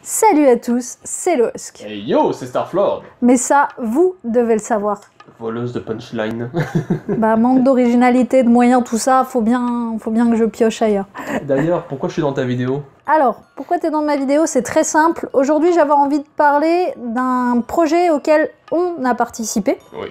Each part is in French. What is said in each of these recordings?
Salut à tous, c'est Losk. Hey yo, c'est Starflord. Mais ça, vous devez le savoir. Voleuse de punchline. Bah, manque d'originalité, de moyens, tout ça, faut bien que je pioche ailleurs. D'ailleurs, pourquoi je suis dans ta vidéo? Alors, pourquoi t'es dans ma vidéo? C'est très simple. Aujourd'hui, j'avais envie de parler d'un projet auquel on a participé. Oui.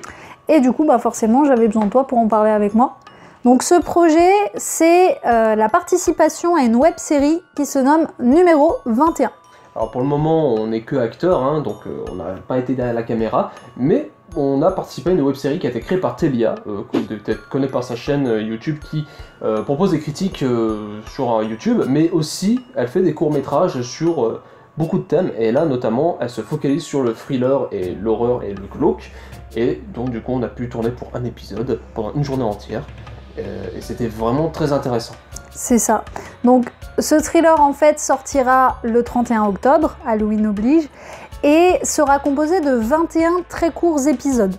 Et du coup, bah forcément, j'avais besoin de toi pour en parler avec moi. Donc ce projet, c'est la participation à une web-série qui se nomme Numéro 21. Alors pour le moment, on n'est que acteur, hein, donc on n'a pas été derrière la caméra, mais on a participé à une web-série qui a été créée par Telia, que vous devez peut-être connaître par sa chaîne YouTube, qui propose des critiques sur YouTube, mais aussi elle fait des courts-métrages sur beaucoup de thèmes, et là notamment, elle se focalise sur le thriller et l'horreur et le glauque, et donc du coup on a pu tourner pour un épisode pendant une journée entière, et c'était vraiment très intéressant. C'est ça. Donc ce thriller en fait sortira le 31 octobre, Halloween oblige, et sera composé de 21 très courts épisodes.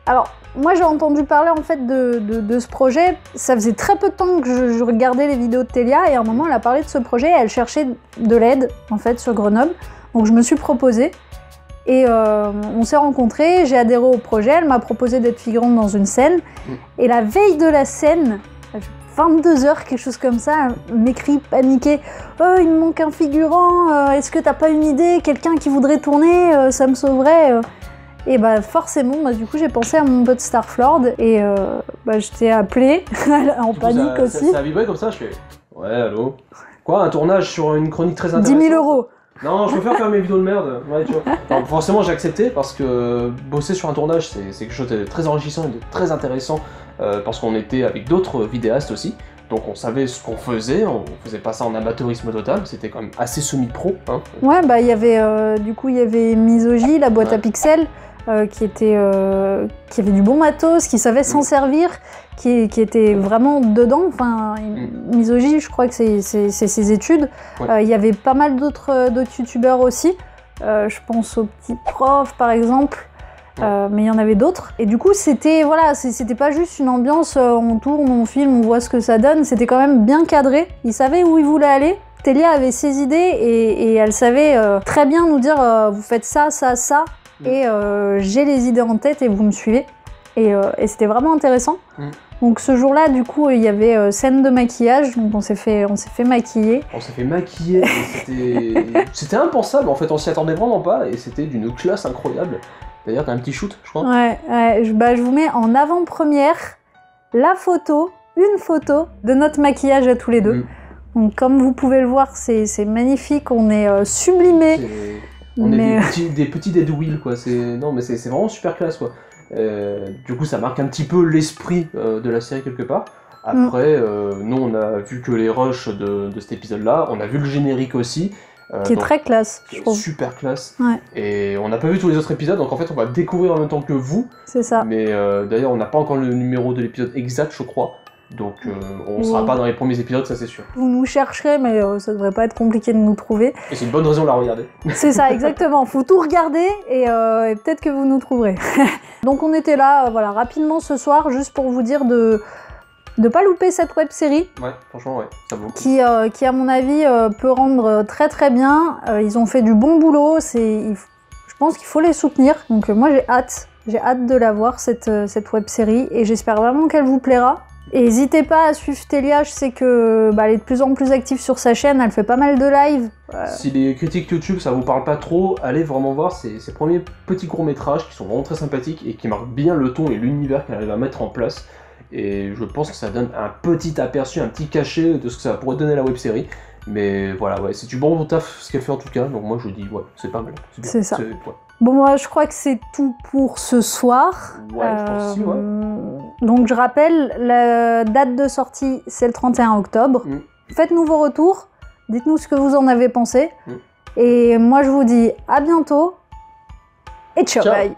Alors moi j'ai entendu parler en fait de ce projet, ça faisait très peu de temps que je regardais les vidéos de Telia, et à un moment elle a parlé de ce projet, elle cherchait de l'aide en fait sur Grenoble, donc je me suis proposée. Et on s'est rencontrés, j'ai adhéré au projet, elle m'a proposé d'être figurante dans une scène, et la veille de la scène, 22h, quelque chose comme ça, elle m'écrit paniqué « Oh, il me manque un figurant, est-ce que t'as pas une idée, quelqu'un qui voudrait tourner, ça me sauverait ?» Et bah forcément, bah, du coup j'ai pensé à mon pote Starflord, et bah, je t'ai appelé, en panique aussi. Ça a vibré comme ça, je fais « Ouais, allô? Quoi, un tournage sur une chronique très intéressante ?» 10 000 €. Non, je préfère faire mes vidéos de merde. Ouais, tu vois. Alors, forcément, j'ai accepté parce que bosser sur un tournage, c'est quelque chose de très enrichissant et de très intéressant parce qu'on était avec d'autres vidéastes aussi. Donc on savait ce qu'on faisait, on faisait pas ça en amateurisme total, c'était quand même assez semi-pro. Hein. Ouais, bah il y avait du coup il y avait Misogy, la boîte à pixels, qui avait du bon matos, qui savait s'en servir, qui était vraiment dedans. Enfin, Misogy, je crois que c'est ses études. Il y avait pas mal d'autres youtubeurs aussi. Je pense au petit prof par exemple. Mais il y en avait d'autres. Et du coup, c'était pas juste une ambiance, on tourne, on filme, on voit ce que ça donne. C'était quand même bien cadré. Ils savaient où ils voulaient aller. Telia avait ses idées et elle savait très bien nous dire vous faites ça, ça, ça. Et j'ai les idées en tête et vous me suivez. Et c'était vraiment intéressant. Donc ce jour-là, du coup, il y avait scène de maquillage. Donc on s'est fait maquiller. On s'est fait maquiller. C'était impensable. En fait, on s'y attendait vraiment pas. Et c'était d'une classe incroyable. D'ailleurs, t'as un petit shoot, je crois. Ouais, je vous mets en avant-première une photo de notre maquillage à tous les deux. Donc, comme vous pouvez le voir, c'est magnifique, on est sublimés. On est des petits Dead Wheel, quoi. Non, mais c'est vraiment super classe, quoi. Du coup, ça marque un petit peu l'esprit de la série quelque part. Après, nous, on a vu que les rushs de cet épisode-là, on a vu le générique aussi. Qui est très classe, je trouve. Super classe. Ouais. Et on n'a pas vu tous les autres épisodes, donc en fait on va découvrir en même temps que vous. C'est ça. Mais d'ailleurs on n'a pas encore le numéro de l'épisode exact, je crois. Donc on sera pas dans les premiers épisodes, ça c'est sûr. Vous nous chercherez, mais ça devrait pas être compliqué de nous trouver. Et c'est une bonne raison de la regarder. C'est ça, exactement. Faut tout regarder et peut-être que vous nous trouverez. Donc on était là, voilà, rapidement ce soir, juste pour vous dire de pas louper cette web série. Ouais, franchement, ouais, ça vaut le coup. Qui à mon avis peut rendre très très bien. Ils ont fait du bon boulot, je pense qu'il faut les soutenir. Donc moi j'ai hâte de la voir cette web série et j'espère vraiment qu'elle vous plaira. Et n'hésitez pas à suivre Telia, je sais que elle est de plus en plus active sur sa chaîne, elle fait pas mal de live. Si les critiques YouTube ça vous parle pas trop, allez vraiment voir ses premiers petits courts-métrages qui sont vraiment très sympathiques et qui marquent bien le ton et l'univers qu'elle arrive à mettre en place. Et je pense que ça donne un petit aperçu, un petit cachet de ce que ça pourrait donner la web-série. Mais voilà, ouais, c'est du bon taf ce qu'elle fait en tout cas, donc moi je dis ouais, c'est pas mal. C'est ça. Bon, moi je crois que c'est tout pour ce soir. Ouais, je pense aussi, ouais. Donc je rappelle, la date de sortie c'est le 31 octobre. Faites-nous vos retours, dites-nous ce que vous en avez pensé. Et moi je vous dis à bientôt et ciao. Bye.